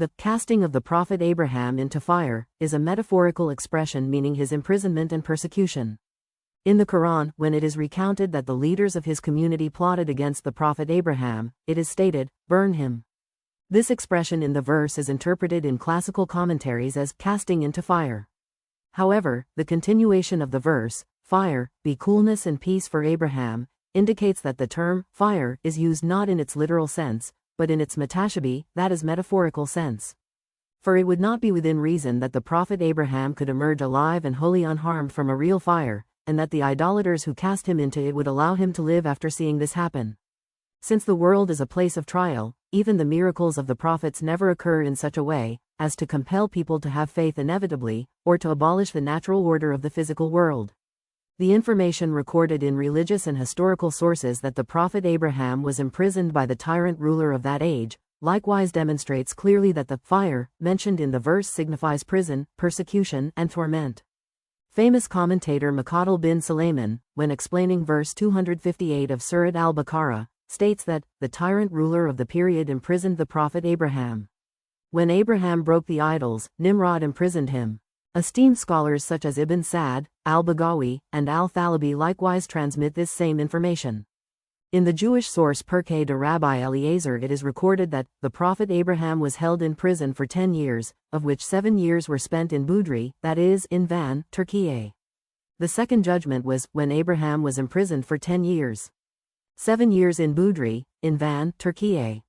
The casting of the prophet Abraham into fire is a metaphorical expression meaning his imprisonment and persecution. In the Quran, when it is recounted that the leaders of his community plotted against the prophet Abraham, it is stated, "Burn him." This expression in the verse is interpreted in classical commentaries as casting into fire. However, the continuation of the verse, "Fire, be coolness and peace for Abraham," indicates that the term fire is used not in its literal sense, but in its metashabi, that is metaphorical sense. For it would not be within reason that the prophet Abraham could emerge alive and wholly unharmed from a real fire, and that the idolaters who cast him into it would allow him to live after seeing this happen. Since the world is a place of trial, even the miracles of the prophets never occur in such a way as to compel people to have faith inevitably, or to abolish the natural order of the physical world. The information recorded in religious and historical sources that the prophet Abraham was imprisoned by the tyrant ruler of that age, likewise demonstrates clearly that the fire mentioned in the verse signifies prison, persecution, and torment. Famous commentator Muqatil bin Sulaiman, when explaining verse 258 of Surat al-Baqarah, states that the tyrant ruler of the period imprisoned the prophet Abraham. When Abraham broke the idols, Nimrod imprisoned him. Esteemed scholars such as Ibn Sa'd, al-Baghawi, and al-Thalabi likewise transmit this same information. In the Jewish source Pirkei de Rabbi Eliezer it is recorded that the prophet Abraham was held in prison for 10 years, of which 7 years were spent in Budri, that is, in Van, Turkey. The second judgment was when Abraham was imprisoned for 10 years. 7 years in Budri, in Van, Turkey.